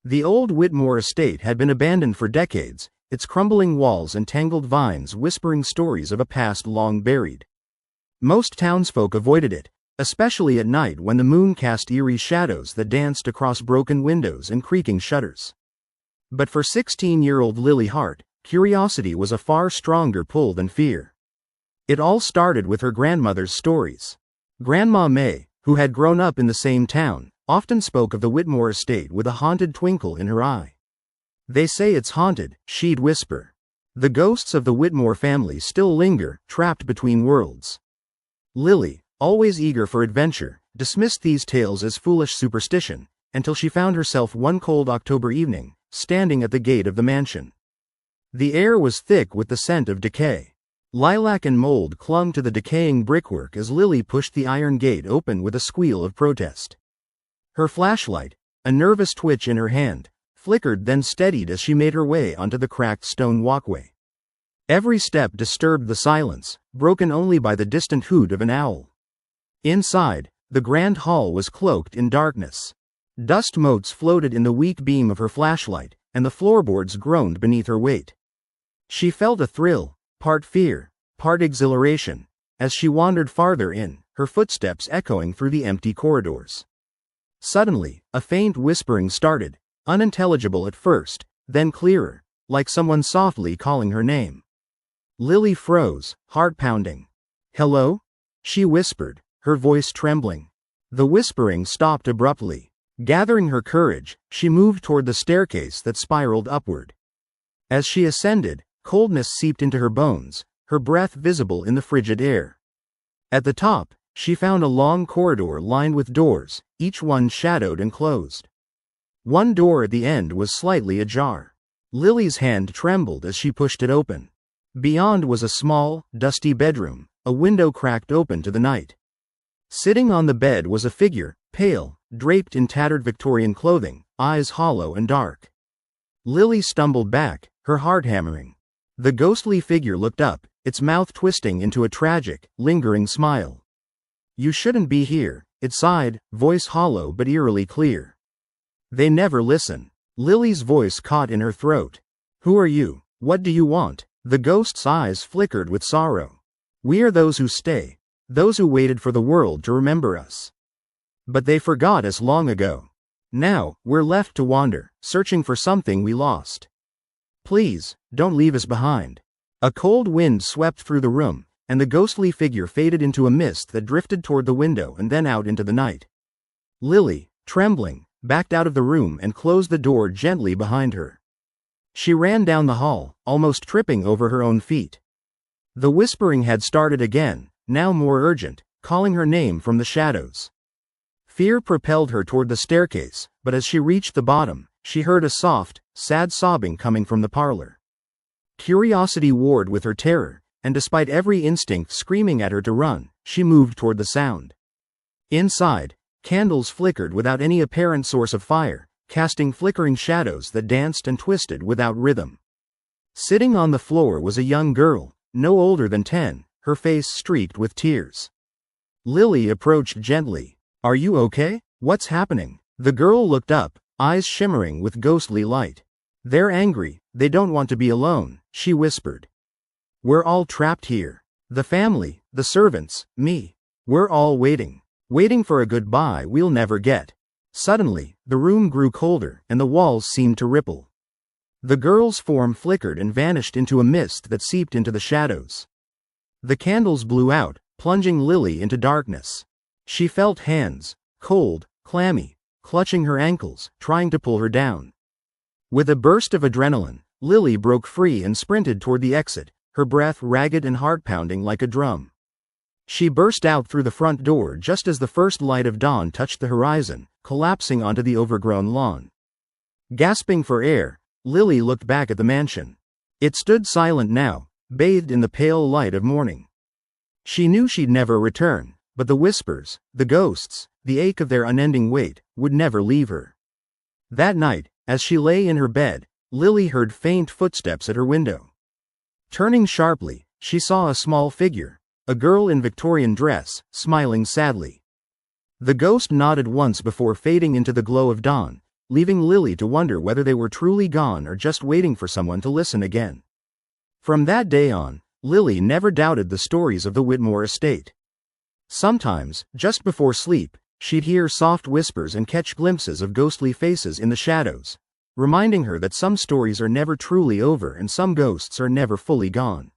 The old Whitmore estate had been abandoned for decades, its crumbling walls and tangled vines whispering stories of a past long buried. Most townsfolk avoided it, especially at night when the moon cast eerie shadows that danced across broken windows and creaking shutters. But for 16-year-old Lily Hart, curiosity was a far stronger pull than fear. It all started with her grandmother's stories. Grandma May, who had grown up in the same town, often spoke of the Whitmore estate with a haunted twinkle in her eye. "They say it's haunted," she'd whisper. "The ghosts of the Whitmore family still linger, trapped between worlds." Lily, always eager for adventure, dismissed these tales as foolish superstition, until she found herself one cold October evening, standing at the gate of the mansion. The air was thick with the scent of decay. Lilac and mold clung to the decaying brickwork as Lily pushed the iron gate open with a squeal of protest. Her flashlight, a nervous twitch in her hand, flickered then steadied as she made her way onto the cracked stone walkway. Every step disturbed the silence, broken only by the distant hoot of an owl. Inside, the grand hall was cloaked in darkness. Dust motes floated in the weak beam of her flashlight, and the floorboards groaned beneath her weight. She felt a thrill, part fear, part exhilaration, as she wandered farther in, her footsteps echoing through the empty corridors. Suddenly, a faint whispering started, unintelligible at first, then clearer, like someone softly calling her name. Lily froze, heart pounding. "Hello?" she whispered, her voice trembling. The whispering stopped abruptly. Gathering her courage, she moved toward the staircase that spiraled upward. As she ascended, coldness seeped into her bones, her breath visible in the frigid air. At the top, she found a long corridor lined with doors, each one shadowed and closed. One door at the end was slightly ajar. Lily's hand trembled as she pushed it open. Beyond was a small, dusty bedroom, a window cracked open to the night. Sitting on the bed was a figure, pale, draped in tattered Victorian clothing, eyes hollow and dark. Lily stumbled back, her heart hammering. The ghostly figure looked up, its mouth twisting into a tragic, lingering smile. "You shouldn't be here," it sighed, voice hollow but eerily clear. "They never listen." Lily's voice caught in her throat. "Who are you? What do you want?" The ghost's eyes flickered with sorrow. "We are those who stay, those who waited for the world to remember us. But they forgot us long ago. Now, we're left to wander, searching for something we lost. Please, don't leave us behind." A cold wind swept through the room, and the ghostly figure faded into a mist that drifted toward the window and then out into the night. Lily, trembling, backed out of the room and closed the door gently behind her. She ran down the hall, almost tripping over her own feet. The whispering had started again, now more urgent, calling her name from the shadows. Fear propelled her toward the staircase, but as she reached the bottom, she heard a soft, sad sobbing coming from the parlor. Curiosity warred with her terror, and despite every instinct screaming at her to run, she moved toward the sound. Inside, candles flickered without any apparent source of fire, casting flickering shadows that danced and twisted without rhythm. Sitting on the floor was a young girl, no older than 10, her face streaked with tears. Lily approached gently. "Are you okay? What's happening?" The girl looked up, eyes shimmering with ghostly light. "They're angry, they don't want to be alone," she whispered. "We're all trapped here. The family, the servants, me. We're all waiting for a goodbye we'll never get." Suddenly, the room grew colder, and the walls seemed to ripple. The girl's form flickered and vanished into a mist that seeped into the shadows. The candles blew out, plunging Lily into darkness. She felt hands, cold, clammy, clutching her ankles, trying to pull her down. With a burst of adrenaline, Lily broke free and sprinted toward the exit, her breath ragged and heart-pounding like a drum. She burst out through the front door just as the first light of dawn touched the horizon, collapsing onto the overgrown lawn. Gasping for air, Lily looked back at the mansion. It stood silent now, bathed in the pale light of morning. She knew she'd never return, but the whispers, the ghosts, the ache of their unending weight, would never leave her. That night, as she lay in her bed, Lily heard faint footsteps at her window. Turning sharply, she saw a small figure, a girl in Victorian dress, smiling sadly. The ghost nodded once before fading into the glow of dawn, leaving Lily to wonder whether they were truly gone or just waiting for someone to listen again. From that day on, Lily never doubted the stories of the Whitmore estate. Sometimes, just before sleep, she'd hear soft whispers and catch glimpses of ghostly faces in the shadows, reminding her that some stories are never truly over and some ghosts are never fully gone.